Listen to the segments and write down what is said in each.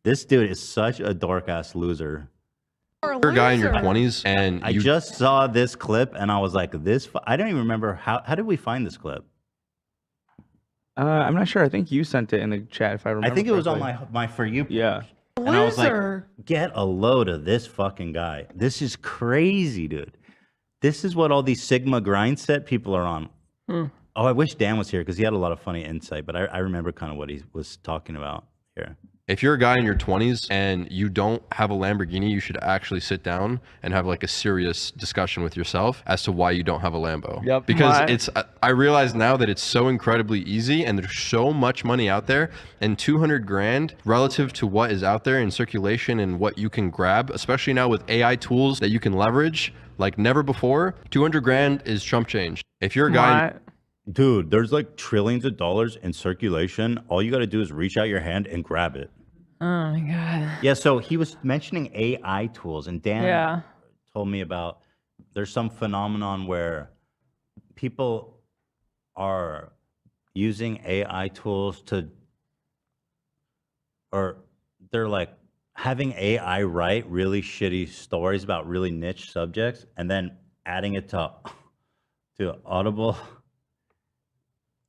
This dude is such a dork ass loser. You're a guy in your 20s and I just saw this clip and I was like, I don't even remember how did we find this clip? I'm not sure. I think you sent it in the chat if I remember. I think it was on my For You page. Yeah. And I was like, get a load of this fucking guy. This is crazy, dude. This is what all these Sigma grind set people are on. Oh, I wish Dan was here because he had a lot of funny insight, but I remember kind of what he was talking about here. If you're a guy in your 20s and you don't have a Lamborghini, you should actually sit down and have like a serious discussion with yourself as to why you don't have a Lambo. Yep. Because I realize now that it's so incredibly easy and there's so much money out there, and 200 grand relative to what is out there in circulation and what you can grab, especially now with AI tools that you can leverage like never before, 200 grand is chump change. If you're a guy... Dude, there's like trillions of dollars in circulation. All you got to do is reach out your hand and grab it. Oh my God. Yeah, so he was mentioning AI tools, and Dan told me about there's some phenomenon where people are using AI tools or they're like having AI write really shitty stories about really niche subjects and then adding it to Audible.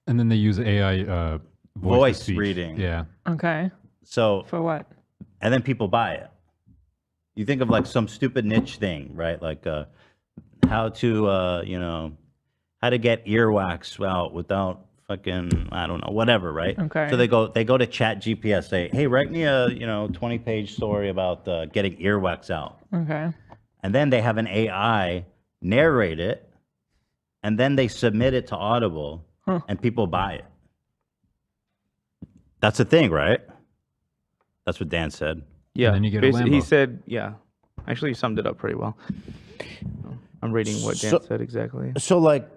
And then they use AI voice reading. Yeah. Okay. So for what? And then people buy it. You think of like some stupid niche thing, right? Like how to how to get earwax out without fucking, I don't know, whatever, right? Okay. So they go to Chat GPS, say, hey, write me a 20-page story about getting earwax out. Okay. And then they have an AI narrate it, and then they submit it to Audible, and people buy it. That's a thing, right? That's what Dan said. Yeah, and then you get a Lambo. He said, yeah. Actually, you summed it up pretty well. I'm reading what Dan said exactly. So, like,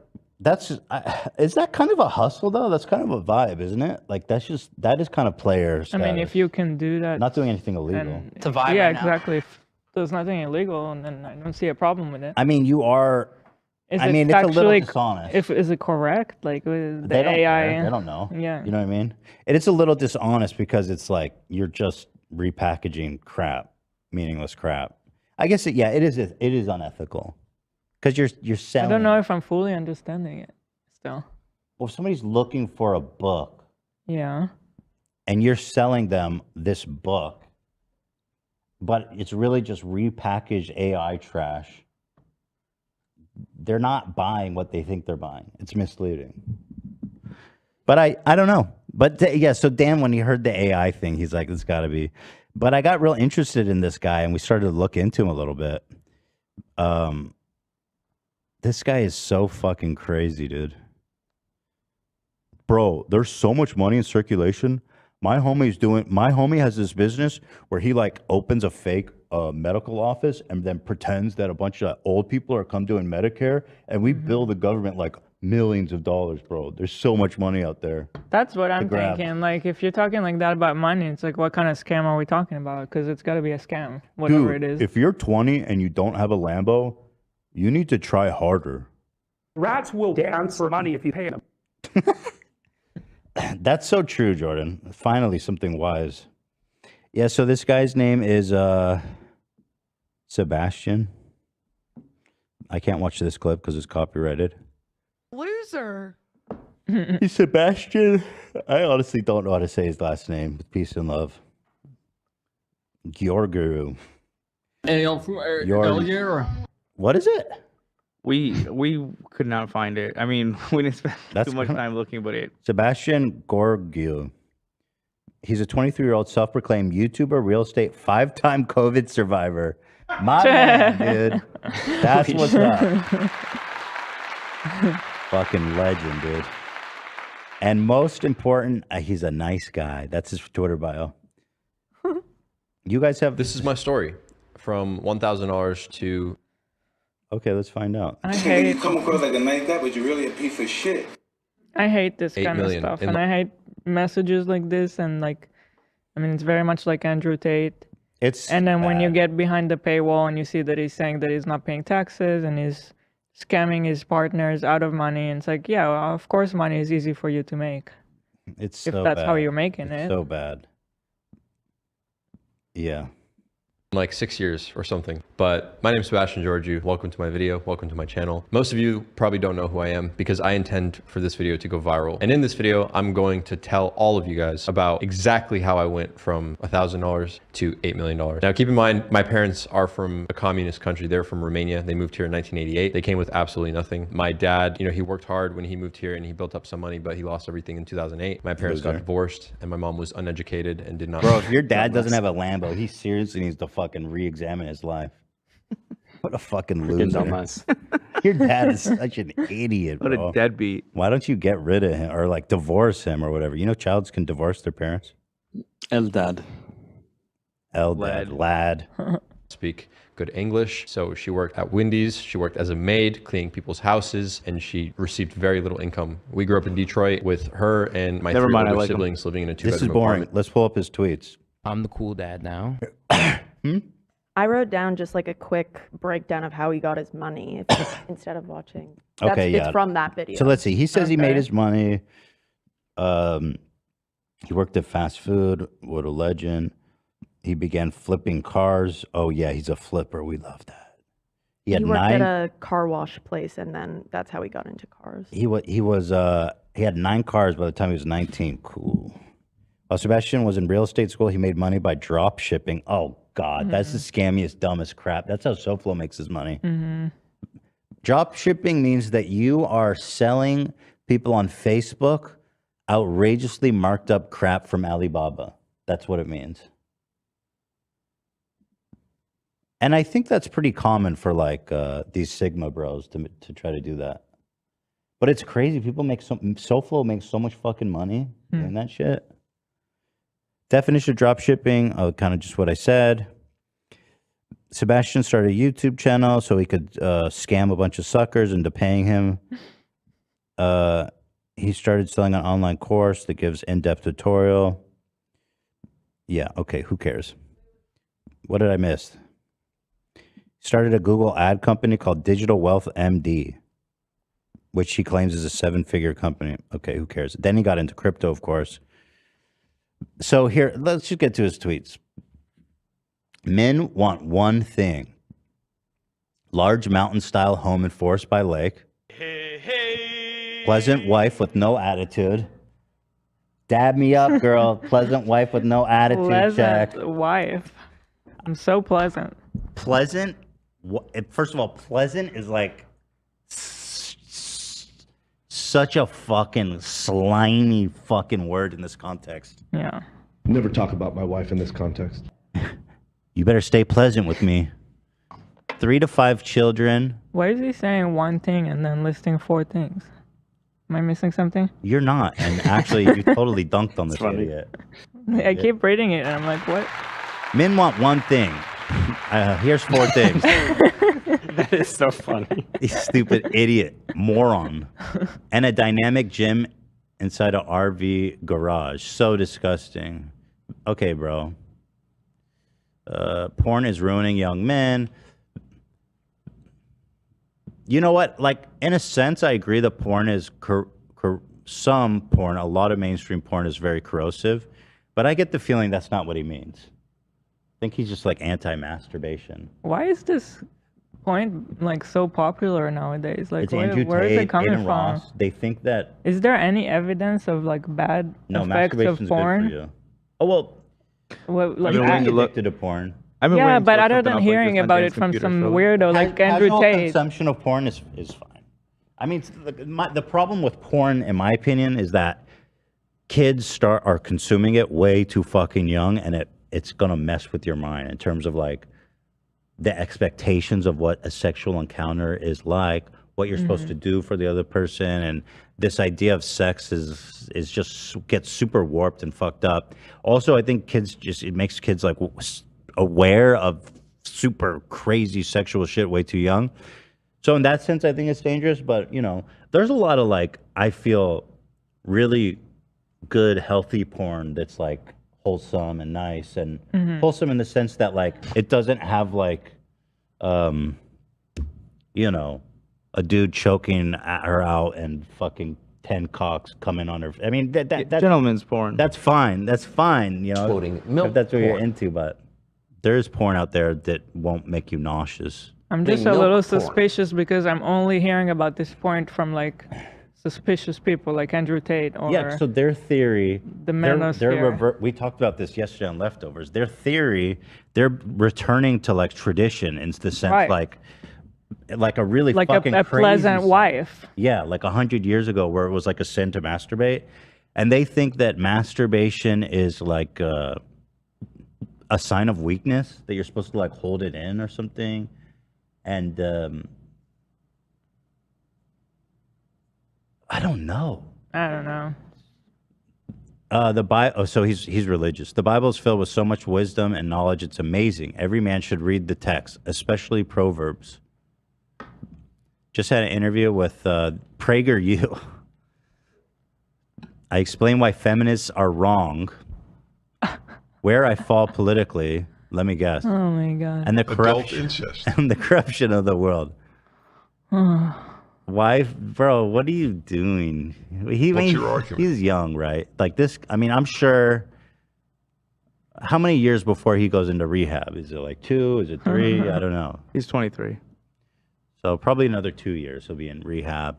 is that kind of a hustle, though? That's kind of a vibe, isn't it? Like, that is kind of player status. I mean, if you can do that. Not doing anything illegal. It's a vibe. Yeah, exactly. If there's nothing illegal, and then I don't see a problem with it. I mean, you are... it's a little dishonest. Is it correct? Like with the AI, they don't know. Yeah, you know what I mean. It's a little dishonest because it's like you're just repackaging crap, meaningless crap. I guess it is unethical because you're selling. I don't know if I'm fully understanding it still. Well, if somebody's looking for a book, yeah, and you're selling them this book, but it's really just repackaged AI trash. They're not buying what they think they're buying. It's misleading. But I don't know. But so Dan, when he heard the AI thing, he's like, it's got to be. But I got real interested in this guy, and we started to look into him a little bit. This guy is so fucking crazy, dude. Bro, there's so much money in circulation. My homie has this business where he like opens a fake medical office and then pretends that a bunch of old people are come doing Medicare, and we bill the government like millions of dollars, bro. There's so much money out there. That's what I'm thinking. Like, if you're talking like that about money, it's like, what kind of scam are we talking about? Because it's got to be a scam, whatever it is. If you're 20 and you don't have a Lambo, you need to try harder. Rats will dance for money if you pay them. That's so true, Jordan. Finally, something wise. Yeah, so this guy's name is Sebastian. I can't watch this clip because it's copyrighted. Loser. He's Sebastian. I honestly don't know how to say his last name. Peace and love. Ghiorghiu. What is it? We could not find it. I mean, we didn't spend too much time looking, but Sebastian Ghiorghiu. He's a 23-year-old self-proclaimed YouTuber, real estate, 5-time COVID survivor. My man, dude. That's what's up. Fucking legend, dude. And most important, he's a nice guy. That's his Twitter bio. You guys have... This is my story. From $1,000 to... Okay, let's find out. I hate... You come across like a nice guy, but you're really a piece of shit. I hate this kind of stuff. And I hate messages like this. And like, I mean, it's very much like Andrew Tate. And then when you get behind the paywall and you see that he's saying that he's not paying taxes and he's scamming his partners out of money, and it's like, yeah, well, of course money is easy for you to make. It's if so that's bad. how you're making it. So bad. Yeah. Like 6 years or something. But my name is Sebastian Ghiorghiu. Welcome to my video. Welcome to my channel. Most of you probably don't know who I am because I intend for this video to go viral. And in this video, I'm going to tell all of you guys about exactly how I went from $1,000 to $8 million. Now, keep in mind, my parents are from a communist country. They're from Romania. They moved here in 1988. They came with absolutely nothing. My dad, you know, he worked hard when he moved here and he built up some money, but he lost everything in 2008. My parents got divorced and my mom was uneducated and did not. Bro, if your dad doesn't have a Lambo, he seriously needs to fucking re-examine his life. What a fucking loser. Your dad is such an idiot, bro. What a deadbeat. Why don't you get rid of him or like divorce him or whatever? You know childs can divorce their parents? Eldad. Lad. Speak good English. So she worked at Wendy's. She worked as a maid, cleaning people's houses, and she received very little income. We grew up in Detroit with her and my three older siblings living in a two-bedroom This is boring. apartment. Let's pull up his tweets. I'm the cool dad now. I wrote down just like a quick breakdown of how he got his money instead of watching. Okay, yeah. It's from that video. So let's see. He says he made his money. He worked at fast food. What a legend. He began flipping cars. Oh, yeah, he's a flipper. We love that. He worked at a car wash place, and then that's how he got into cars. He had 9 cars by the time he was 19. Cool. While Sebastian was in real estate school, he made money by drop shipping. Oh, God, that's the scammiest, dumbest crap. That's how SoFlo makes his money. Drop shipping means that you are selling people on Facebook outrageously marked up crap from Alibaba. That's what it means. And I think that's pretty common for like these Sigma bros to try to do that. But it's crazy. People make SoFlo makes so much fucking money doing that shit. Definition of drop shipping, kind of just what I said. Sebastian started a YouTube channel so he could scam a bunch of suckers into paying him. He started selling an online course that gives in-depth tutorial. Yeah, okay, who cares? What did I miss? Started a Google ad company called Digital Wealth MD, which he claims is a 7-figure company. Okay, who cares? Then he got into crypto, of course. So here, let's just get to his tweets. Men want one thing. Large mountain-style home and forest by lake. Pleasant wife with no attitude. Dab me up, girl. Pleasant wife with no attitude. Pleasant wife. I'm so pleasant. Pleasant? First of all, pleasant is like such a fucking slimy fucking word in this context. Yeah. Never talk about my wife in this context. You better stay pleasant with me. 3 to 5 children. Why is he saying one thing and then listing 4 things? Am I missing something? You're not. And actually, you totally dunked on this idiot. I keep reading it and I'm like, what? Men want one thing. Here's 4 things. That is so funny. You stupid idiot. Moron. And a dynamic gym inside an RV garage. So disgusting. Okay, bro. Porn is ruining young men. You know what? Like, in a sense, I agree that porn is... some porn, a lot of mainstream porn is very corrosive. But I get the feeling that's not what he means. I think he's just like anti-masturbation. Why is this point like so popular nowadays? Like, It's Andrew where Tate, is it coming Aiden from? Ross. They think that... Is there any evidence of like bad effects of porn? Good for you. Oh, well, Like, you can get addicted to porn. Yeah, but other than hearing about it from some weirdo like Andrew Tate. Consumption of porn is fine. I mean, the problem with porn, in my opinion, is that kids are consuming it way too fucking young, and it's gonna mess with your mind in terms of like the expectations of what a sexual encounter is like, what you're supposed to do for the other person, and this idea of sex is just gets super warped and fucked up. Also, I think it makes kids like aware of super crazy sexual shit way too young. So in that sense, I think it's dangerous. But you know, there's a lot of like, I feel really good, healthy porn that's like wholesome and nice and wholesome in the sense that like it doesn't have like, you know, a dude choking her out and fucking 10 cocks coming on her. I mean, that's gentleman's porn. That's fine. That's fine. You know, Exploding milk if that's what you're porn. into. But There is porn out there that won't make you nauseous. I'm just a little suspicious because I'm only hearing about this point from like suspicious people like Andrew Tate or Yeah, so their theory, the manosphere. we talked about this yesterday on Leftovers. Their theory, they're returning to like tradition in the sense like a really like fucking a crazy pleasant wife. Yeah, like 100 years ago where it was like a sin to masturbate. And they think that masturbation is like a sign of weakness, that you're supposed to like hold it in or something. And I don't know. I don't know. The Bible. Oh, so he's religious. The Bible is filled with so much wisdom and knowledge. It's amazing. Every man should read the text, especially Proverbs. Just had an interview with PragerU. I explain why feminists are wrong, where I fall politically. Let me guess. Oh my God. And the corruption and the corruption of the world. Why, bro? What are you doing? What's your argument? He's young, right? Like this. I mean, I'm sure. How many years before he goes into rehab? Is it like 2? Is it 3? I don't know. He's 23. So probably another 2 years he'll be in rehab.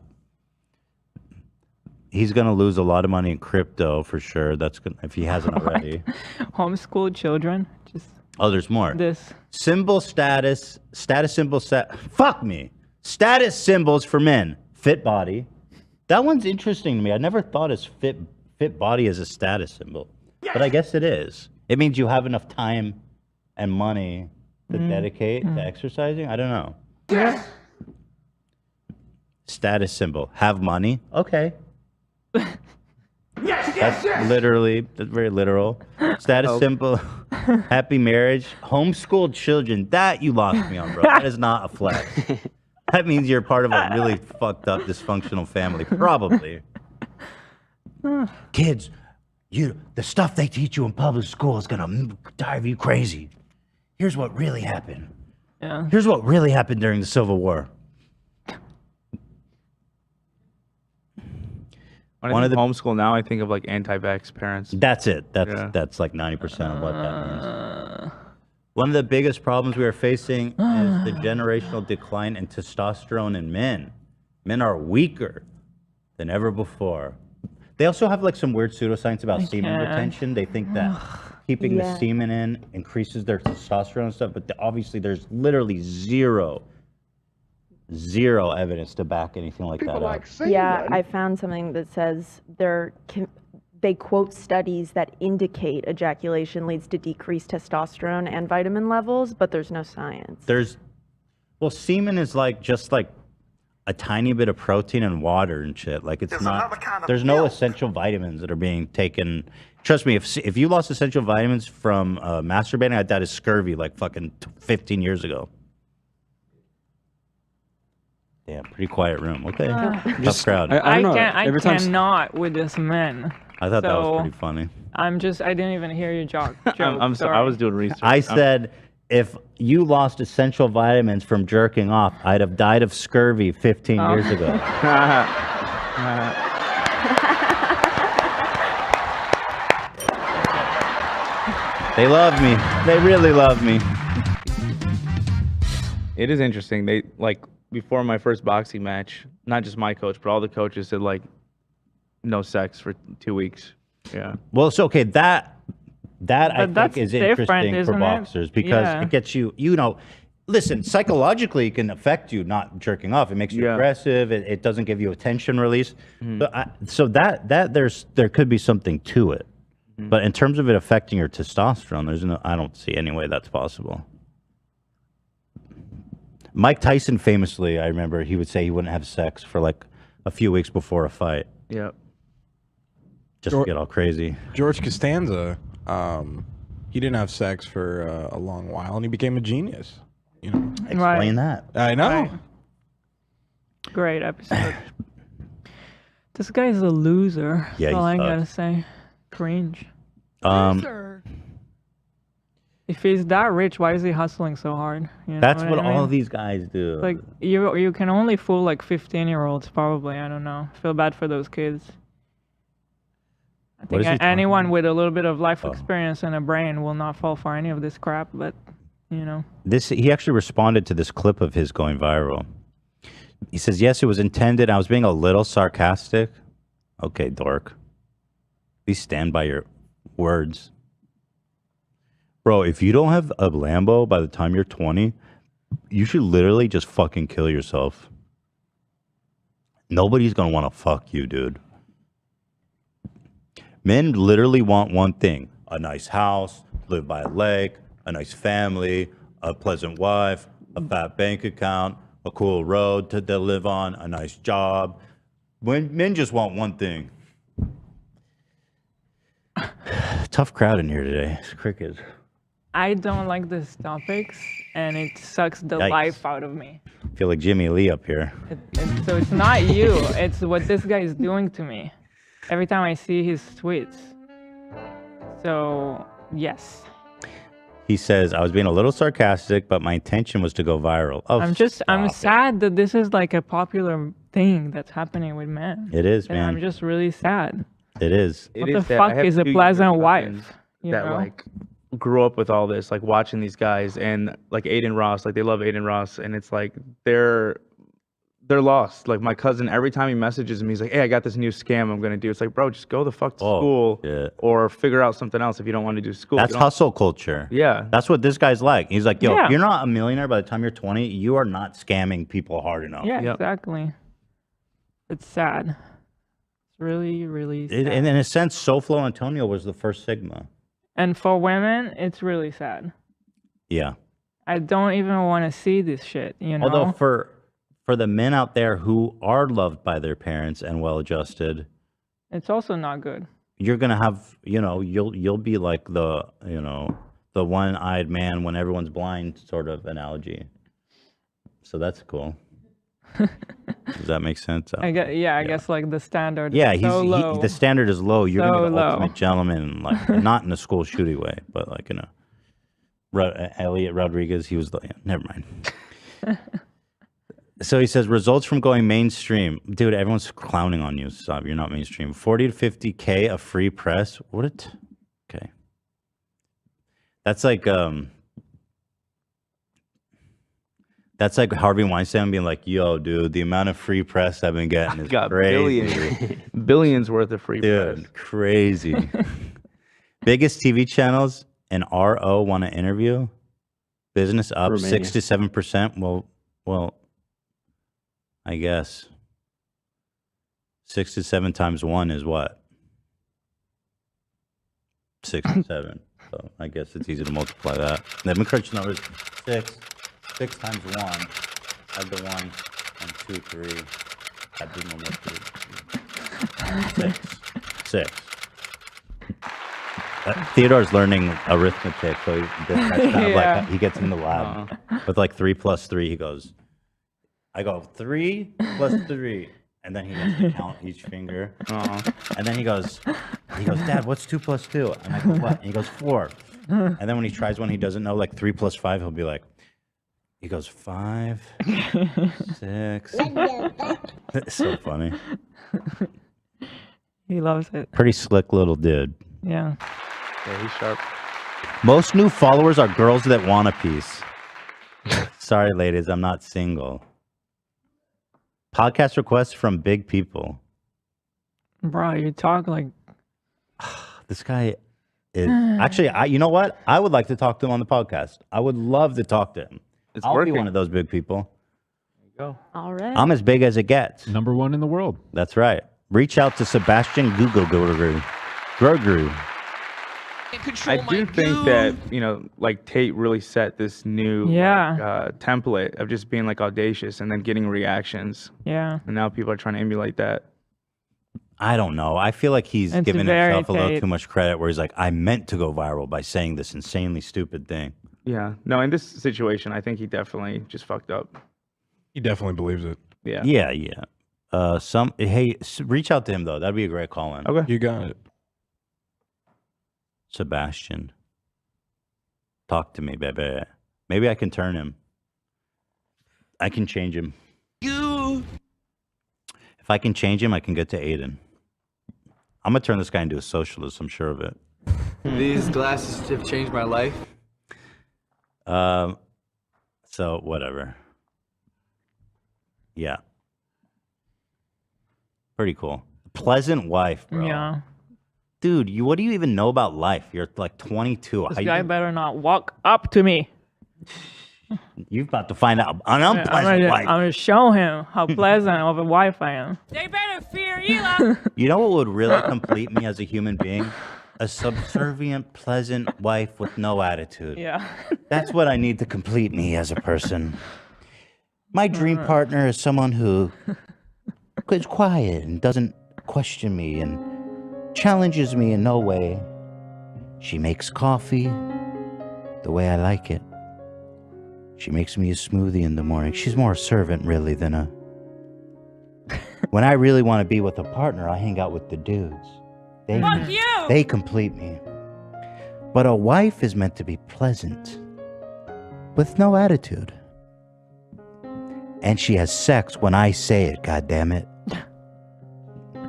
He's gonna lose a lot of money in crypto for sure. That's gonna, if he hasn't already. Homeschool children. Just. Oh, there's more. This. Symbol status symbol fuck me. Status symbols for men. Fit body. That one's interesting to me. I never thought as fit body as a status symbol. But I guess it is. It means you have enough time and money to dedicate to exercising. I don't know. Yes. Status symbol. Have money. Okay. Yes, That's literally, that's very literal. Status symbol, happy marriage, homeschooled children. That you lost me on, bro. That is not a flex. That means you're part of a really fucked up, dysfunctional family, probably. Kids, the stuff they teach you in public school is gonna drive you crazy. Here's what really happened. Yeah. Here's what really happened during the Civil War. When I think homeschool now, I think of like anti-vax parents. That's it. That's like 90% of what that means. One of the biggest problems we are facing is the generational decline in testosterone in men. Men are weaker than ever before. They also have like some weird pseudoscience about semen retention. They think that keeping the semen in increases their testosterone and stuff, but obviously there's literally zero evidence to back anything like that up. Yeah, I found something that says they quote studies that indicate ejaculation leads to decreased testosterone and vitamin levels, but there's no science. Semen is like just like a tiny bit of protein and water and shit. Like it's not. There's no essential vitamins that are being taken. Trust me, if you lost essential vitamins from masturbating, I died of scurvy like fucking 15 years ago. Damn, pretty quiet room. Okay, tough crowd. I cannot with this man. I thought that was pretty funny. I didn't even hear your joke. I'm sorry. I was doing research. I said, if you lost essential vitamins from jerking off, I'd have died of scurvy 15 years ago. They love me. They really love me. It is interesting. They before my first boxing match, not just my coach, but all the coaches said like no sex for 2 weeks. Yeah. Well, it's okay. That I think is interesting for boxers because it gets you, listen, psychologically it can affect you not jerking off. It makes you aggressive. It doesn't give you attention release. So there could be something to it. But in terms of it affecting your testosterone, I don't see any way that's possible. Mike Tyson famously, I remember, he would say he wouldn't have sex for like a few weeks before a fight. Yep. Just to get all crazy. George Costanza, he didn't have sex for a long while, and he became a genius. Explain that. I know. Right. Great episode. This guy's a loser. Yeah, That's all I sucks. gotta say. Cringe. Loser. If he's that rich, why is he hustling so hard? You know That's what I mean? all these guys do. Like you can only fool like 15-year-olds probably. I don't know. I feel bad for those kids. I think anyone with a little bit of life experience and a brain will not fall for any of this crap, but, you know. He actually responded to this clip of his going viral. He says, yes, it was intended. I was being a little sarcastic. Okay, dork. Please stand by your words. Bro, if you don't have a Lambo by the time you're 20, you should literally just fucking kill yourself. Nobody's going to want to fuck you, dude. Men literally want one thing. A nice house, live by a lake, a nice family, a pleasant wife, a fat bank account, a cool road to live on, a nice job. When men just want one thing. Tough crowd in here today. It's crickets. I don't like these topics, and it sucks the life out of me. I feel like Jimmy Lee up here. So it's not you. It's what this guy is doing to me. Every time I see his tweets. So, yes. He says, I was being a little sarcastic, but my intention was to go viral. Oh, I'm sad that this is like a popular thing that's happening with men. It is, and man. I'm just really sad. It is. What the fuck is a pleasant wife? That like grew up with all this, like watching these guys and like Aiden Ross, like they love Aiden Ross, and it's like they're lost. Like my cousin, every time he messages me, he's like, hey, I got this new scam I'm gonna do. It's like, bro, just go the fuck to school or figure out something else if you don't want to do school. That's hustle culture. Yeah. That's what this guy's like. He's like, yo, if you're not a millionaire by the time you're 20, you are not scamming people hard enough. Yeah, exactly. It's sad. It's really, really sad. And in a sense, SoFlo Antonio was the first Sigma. And for women, it's really sad. Yeah. I don't even want to see this shit, you know? Although for the men out there who are loved by their parents and well-adjusted, it's also not good. You're gonna have, you'll be like the one-eyed man when everyone's blind sort of analogy. So that's cool. Does that make sense? I guess like the standard. Yeah, is so low. The standard is low. You're gonna be the low. ultimate gentleman, like not in a school shooty way, but like in a Elliot Rodriguez. He was never mind. So he says, results from going mainstream. Dude, everyone's clowning on you. Stop. You're not mainstream. 40 to 50K of free press. What? Okay. That's like Harvey Weinstein being like, yo, dude, the amount of free press I've been getting is crazy. Billions worth of free press. Dude, crazy. Biggest TV channels and RO want to interview. Business up Romania. 6 to 7%. Well, I guess 6 to 7 times 1 is what? 6 to 7. So I guess it's easy to multiply that. Let me crunch numbers. 6 times 1. Add the 1 and 2, 3. Add the number 2. 6. Theodore's learning arithmetic, so that's kind of like he gets in the lab with like 3 plus 3. He goes. I go 3 plus 3, and then he has to count each finger. And then he goes, Dad, what's 2 plus 2? And I go, what? And he goes 4. And then when he tries one he doesn't know, like 3 plus 5, he'll be like, he goes 5, 6. It's so funny. He loves it. Pretty slick little dude. Yeah. Yeah, he's sharp. Most new followers are girls that want a piece. Sorry, ladies, I'm not single. Podcast requests from big people. Bro, you talk like... This guy is... Actually, you know what? I would like to talk to him on the podcast. I would love to talk to him. I'll be one of those big people. There you go. All right. I'm as big as it gets. #1 in the world. That's right. Reach out to Sebastian Ghiorghiu. I do think that, like Tate really set this new template of just being like audacious and then getting reactions. Yeah. And now people are trying to emulate that. I don't know. I feel like he's It's giving very himself a little Tate. too much credit where he's like, I meant to go viral by saying this insanely stupid thing. Yeah. No, in this situation, I think he definitely just fucked up. He definitely believes it. Yeah. Yeah. Reach out to him though. That'd be a great call in. Okay. You got it. Sebastian. Talk to me, baby. Maybe I can turn him. I can change him. If I can change him, I can get to Aiden. I'm gonna turn this guy into a socialist. I'm sure of it. These glasses have changed my life. So whatever. Yeah. Pretty cool. Pleasant wife, bro. Yeah. Dude, what do you even know about life? You're like 22. This guy better not walk up to me. You're about to find out an unpleasant wife. I'm gonna show him how pleasant of a wife I am. They better fear Elon. You know what would really complete me as a human being? A subservient, pleasant wife with no attitude. Yeah. That's what I need to complete me as a person. My dream partner is someone who is quiet and doesn't question me and challenges me in no way. She makes coffee the way I like it. She makes me a smoothie in the morning. She's more a servant, really, than a... When I really want to be with a partner, I hang out with the dudes. Fuck you! They complete me. But a wife is meant to be pleasant, with no attitude. And she has sex when I say it, goddammit.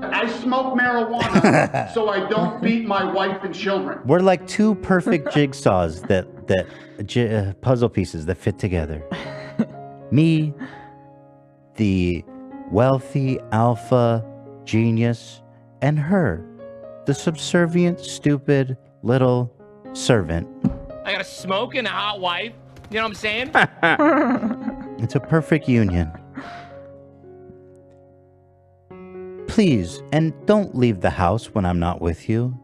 I smoke marijuana so I don't beat my wife and children. We're like two perfect jigsaws puzzle pieces that fit together. Me, the wealthy alpha genius, and her, the subservient, stupid little servant. I got a smoke and a hot wife. You know what I'm saying? It's a perfect union. Please, and don't leave the house when I'm not with you.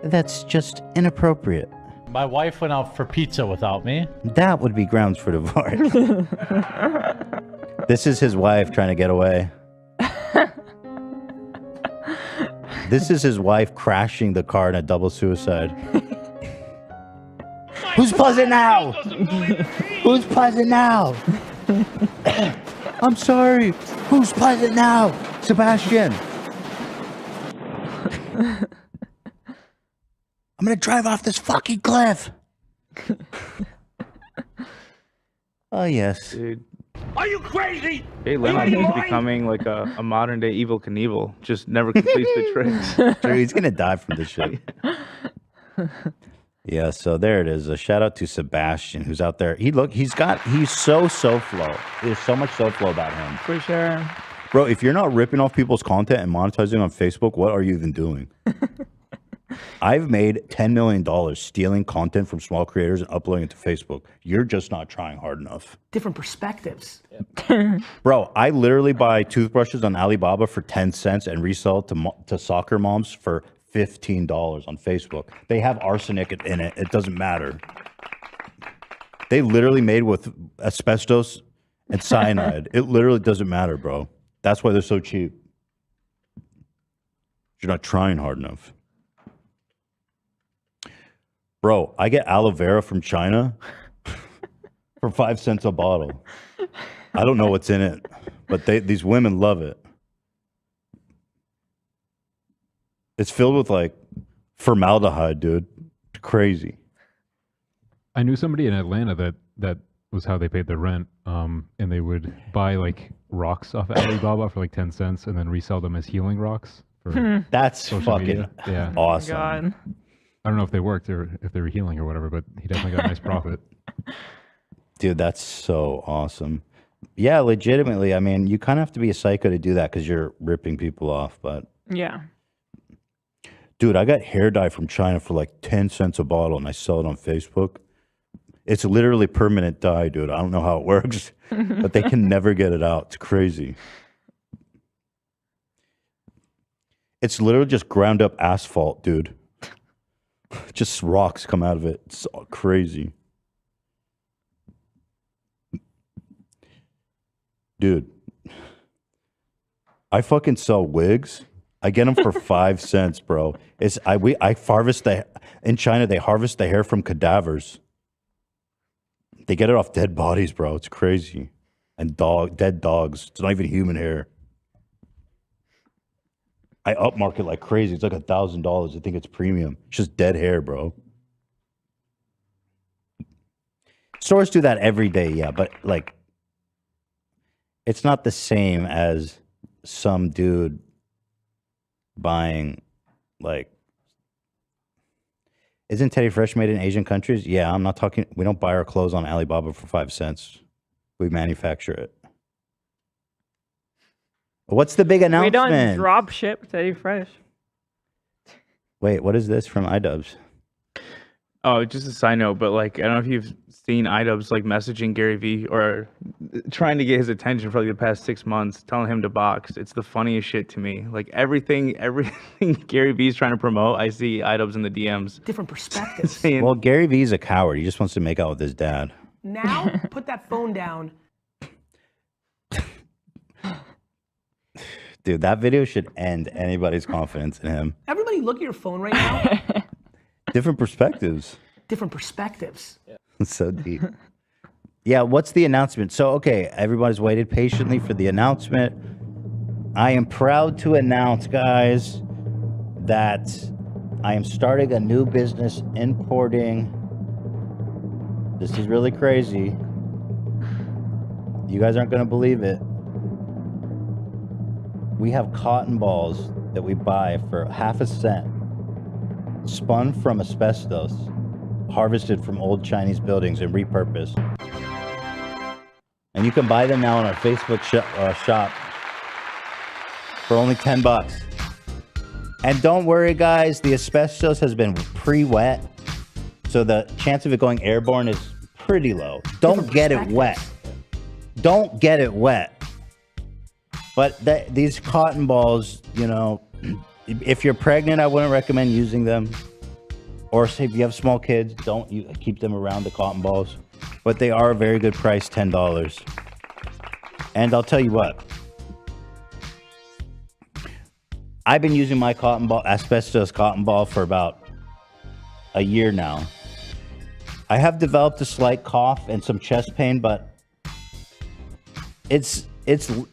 That's just inappropriate. My wife went out for pizza without me. That would be grounds for divorce. This is his wife trying to get away. This is his wife crashing the car in a double suicide. Who's pleasant now? Who's pleasant now? I'm sorry. Who's pleasant now? Sebastian. I'm gonna drive off this fucking cliff. Oh, yes. Dude. Are you crazy? Jay Leno is becoming like a modern day Evel Knievel. Just never completes the tricks. Dude, he's gonna die from this shit. Yeah, so there it is. A shout out to Sebastian, who's out there. He's so flow. There's so much so flow about him. For sure. Bro, if you're not ripping off people's content and monetizing on Facebook, what are you even doing? I've made $10 million stealing content from small creators and uploading it to Facebook. You're just not trying hard enough. Different perspectives. Bro, I literally buy toothbrushes on Alibaba for 10 cents and resell it to soccer moms for $15 on Facebook. They have arsenic in it. It doesn't matter. They literally made with asbestos and cyanide. It literally doesn't matter, bro. That's why they're so cheap. You're not trying hard enough. Bro, I get aloe vera from China for 5 cents a bottle. I don't know what's in it, but these women love it. It's filled with like formaldehyde, dude. It's crazy. I knew somebody in Atlanta that was how they paid their rent. And they would buy like rocks off Alibaba for like 10 cents and then resell them as healing rocks. For That's fucking media. awesome. God. I don't know if they worked or if they were healing or whatever, but he definitely got a nice profit. Dude, that's so awesome. Yeah, legitimately. I mean, you kind of have to be a psycho to do that because you're ripping people off. But Yeah. dude, I got hair dye from China for like 10 cents a bottle and I sell it on Facebook. It's literally permanent dye, dude. I don't know how it works, but they can never get it out. It's crazy. It's literally just ground up asphalt, dude. Just rocks come out of it. It's crazy. Dude, I fucking sell wigs. I get them for 5 cents, bro. I harvest in China, they harvest the hair from cadavers. They get it off dead bodies, bro. It's crazy. And dead dogs. It's not even human hair. I upmarket like crazy. It's like $1,000. I think it's premium. It's just dead hair, bro. Stores do that every day, yeah, but like, it's not the same as some dude buying Like, isn't Teddy Fresh made in Asian countries? Yeah, I'm not talking. We don't buy our clothes on Alibaba for 5 cents. We manufacture it. What's the big We announcement? don't drop ship Teddy Fresh. Wait, what is this from iDubbbz? Oh, just a side note, but like I don't know if you've seen iDubbbz like messaging Gary Vee or trying to get his attention for like the past 6 months, telling him to box. It's the funniest shit to me. Like everything Gary Vee's trying to promote, I see iDubbbz in the DMs. Different perspectives. saying, Well, Gary Vee's a coward. He just wants to make out with his dad. Now, put that phone down. Dude, that video should end anybody's confidence in him. Everybody look at your phone right now. Different perspectives. Different perspectives. It's so deep. Yeah, what's the announcement? So, okay, everybody's waited patiently for the announcement. I am proud to announce, guys, that I am starting a new business importing. This is really crazy. You guys aren't going to believe it. We have cotton balls that we buy for half a cent, spun from asbestos, harvested from old Chinese buildings and repurposed. And you can buy them now on our Facebook shop for only $10. And don't worry, guys, the asbestos has been pre-wet, so the chance of it going airborne is pretty low. Don't get it wet. Don't get it wet. But these cotton balls, you know, if you're pregnant, I wouldn't recommend using them. Or say if you have small kids, don't keep them around the cotton balls. But they are a very good price, $10. And I'll tell you what. I've been using my asbestos cotton ball for about a year now. I have developed a slight cough and some chest pain, but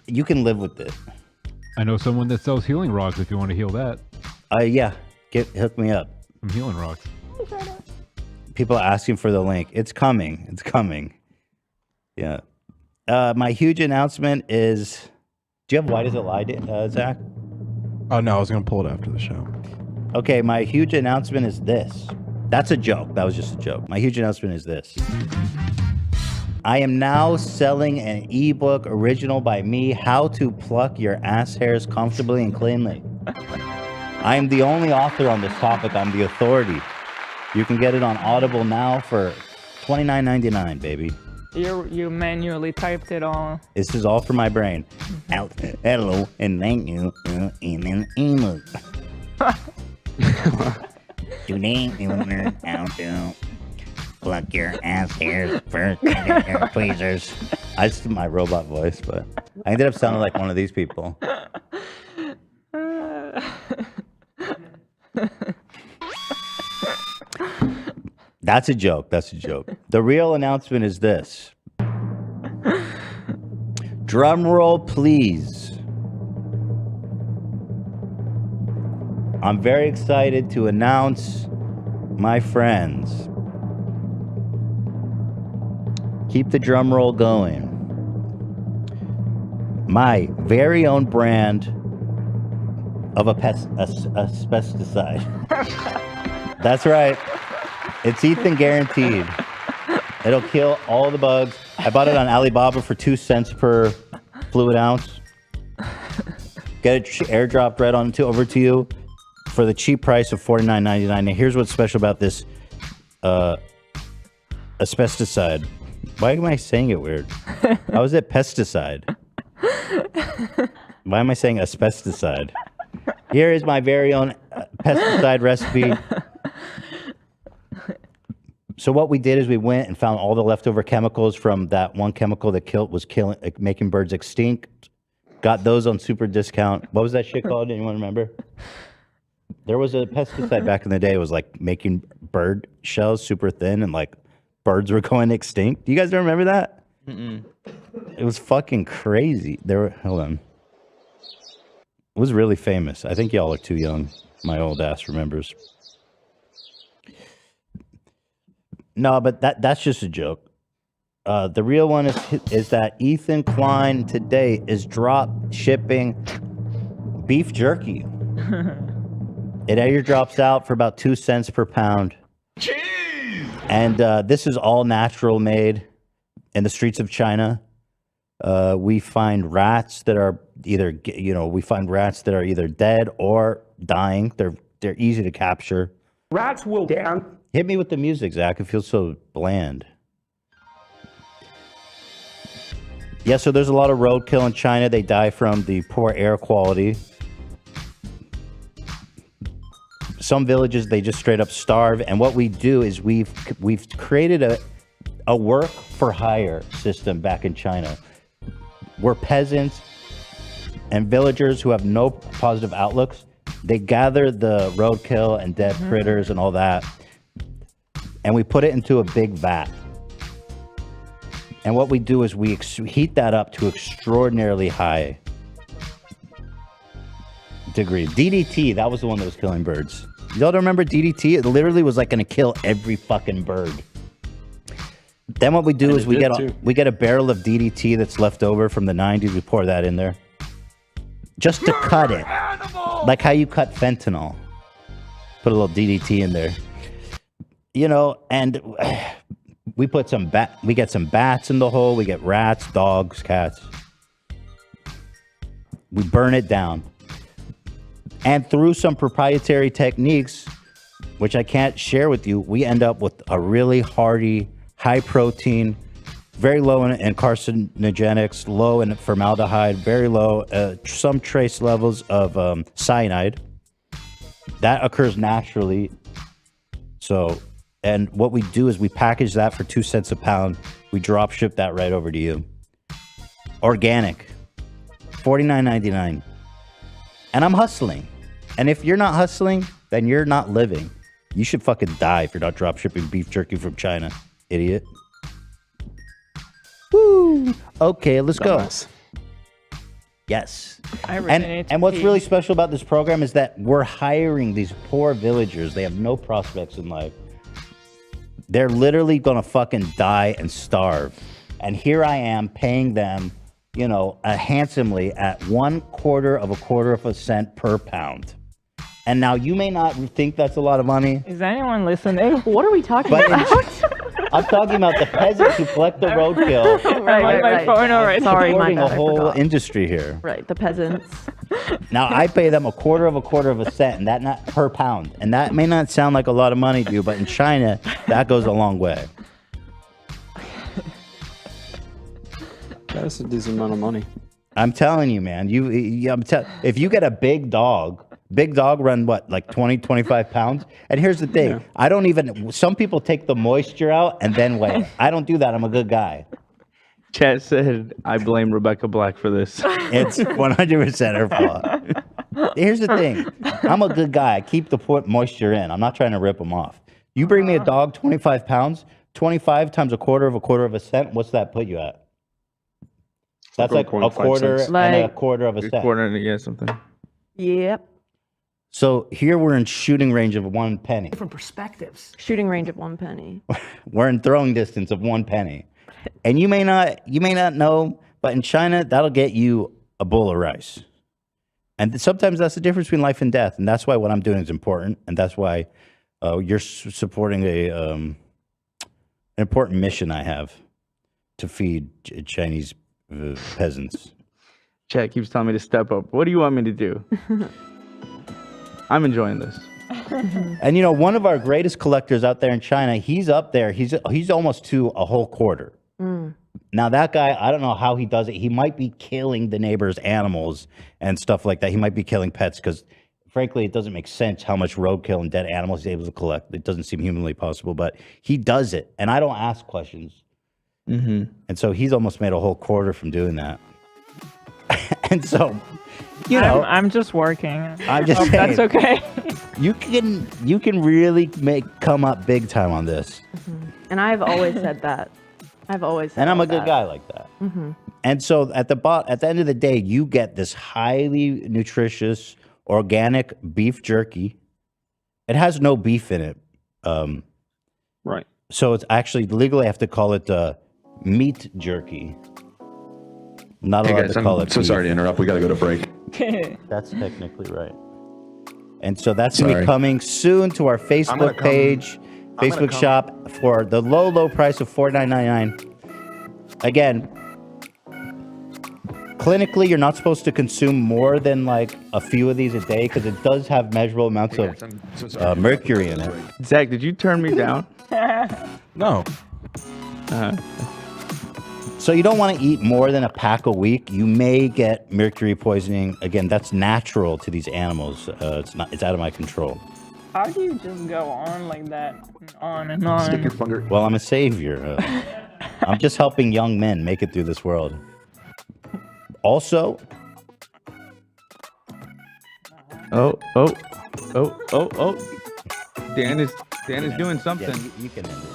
you can live with it. I know someone that sells healing rocks if you want to heal that. Yeah, hook me up. Some healing rocks. People are asking for the link. It's coming. It's coming. Yeah. My huge announcement is, do you have Why Does It Lie, Zach? Oh, no, I was going to pull it after the show. Okay, my huge announcement is this. That's a joke. That was just a joke. My huge announcement is this. I am now selling an ebook original by me, How to Pluck Your Ass Hairs Comfortably and Cleanly. I am the only author on this topic. I'm the authority. You can get it on Audible now for $29.99, baby. You manually typed it all. This is all for my brain. Hello, and thank you in an email. Today we learn how to pluck your ass hairs first and your tweezers. I just did my robot voice, but I ended up sounding like one of these people. That's a joke. That's a joke. The real announcement is this. Drum roll, please. I'm very excited to announce, my friends. Keep the drum roll going. My very own brand of a pesticide. That's right. It's Ethan guaranteed. It'll kill all the bugs. I bought it on Alibaba for 2 cents per fluid ounce. Get it airdropped right on over to you for the cheap price of $49.99. Now here's what's special about this asbesticide. Why am I saying it weird? How is it pesticide? Why am I saying asbesticide? Here is my very own pesticide recipe. So what we did is we went and found all the leftover chemicals from that one chemical that was making birds extinct. Got those on super discount. What was that shit called? Anyone remember? There was a pesticide back in the day. It was like making bird shells super thin and like birds were going extinct. You guys don't remember that? Mm-mm. It was fucking crazy. Hold on. It was really famous. I think y'all are too young. My old ass remembers. No, but that's just a joke. The real one is that Ethan Klein today is drop shipping beef jerky. It airdrops out for about 2 cents per pound. And this is all natural made in the streets of China. We find rats that are either, dead or dying. They're easy to capture. Rats will down. Hit me with the music, Zach. It feels so bland. Yeah, so there's a lot of roadkill in China. They die from the poor air quality. Some villages, they just straight up starve. And what we do is we've created a work for hire system back in China, where peasants and villagers who have no positive outlooks, they gather the roadkill and dead critters and all that, and we put it into a big vat. And what we do is we heat that up to extraordinarily high degree. DDT, that was the one that was killing birds. Y'all don't remember DDT? It literally was like going to kill every fucking bird. Then what we do is we get a barrel of DDT that's left over from the 90s. We pour that in there just to cut it, like how you cut fentanyl. Put a little DDT in there, and we put we get some bats in the hole. We get rats, dogs, cats. We burn it down, and through some proprietary techniques, which I can't share with you, we end up with a really hearty, high protein, very low in carcinogenics, low in formaldehyde, very low, some trace levels of cyanide. That occurs naturally. So, and what we do is we package that for 2 cents a pound. We drop ship that right over to you. Organic, $49.99. And I'm hustling. And if you're not hustling, then you're not living. You should fucking die if you're not drop shipping beef jerky from China. Idiot. Woo! Okay, let's go. Yes. And what's really special about this program is that we're hiring these poor villagers. They have no prospects in life. They're literally gonna fucking die and starve. And here I am paying them, handsomely at 1/4 of a cent per pound. And now you may not think that's a lot of money. Is anyone listening? What are we talking about? I'm talking about the peasants who collect the roadkill. Right. Sorry, my a bad. whole industry here. Right, the peasants. Now I pay them 1/4 of a cent, and that not per pound. And that may not sound like a lot of money to you, but in China, that goes a long way. That's a decent amount of money. I'm telling you, man. If you get a big dog run what, like 20, 25 pounds? And here's the thing. Yeah. Some people take the moisture out and then weigh it. I don't do that. I'm a good guy. Chat said, I blame Rebecca Black for this. It's 100% her fault. Here's the thing. I'm a good guy. I keep the moisture in. I'm not trying to rip them off. You bring me a dog, 25 pounds, 25 times 1/4 of a cent. What's that put you at? That's like a quarter and a quarter of a cent. Something. Yep. So here we're in shooting range of 1 penny. Different perspectives. Shooting range of 1 penny. We're in throwing distance of 1 penny. And you may not know, but in China, that'll get you a bowl of rice. And sometimes that's the difference between life and death. And that's why what I'm doing is important. And that's why you're supporting an important mission I have to feed Chinese peasants. Chat keeps telling me to step up. What do you want me to do? I'm enjoying this. And one of our greatest collectors out there in China, he's up there. He's almost to a whole quarter. Now that guy, I don't know how he does it. He might be killing the neighbors' animals and stuff like that. He might be killing pets because, frankly, it doesn't make sense how much roadkill and dead animals he's able to collect. It doesn't seem humanly possible, but he does it. And I don't ask questions. And so he's almost made a whole quarter from doing that. And so, I'm just working. I'm just saying, that's okay. You can really come up big time on this. And I've always said that. And I'm a good guy like that. And so at the end of the day, you get this highly nutritious organic beef jerky. It has no beef in it. Right. So it's actually legally I have to call it meat jerky. Not allowed to call it so beef. sorry to interrupt. We got to go to break. That's technically right. And so that's going to be coming soon to our Facebook page, Facebook shop for the low price of $49.99. Again, clinically, you're not supposed to consume more than like a few of these a day because it does have measurable amounts of mercury in it. Zach, did you turn me down? No. So you don't want to eat more than a pack a week. You may get mercury poisoning. Again, that's natural to these animals. It's out of my control. How do you just go on like that, on and on? Well, I'm a savior. I'm just helping young men make it through this world. Also, oh. Dan is doing something. Yeah, you can end it.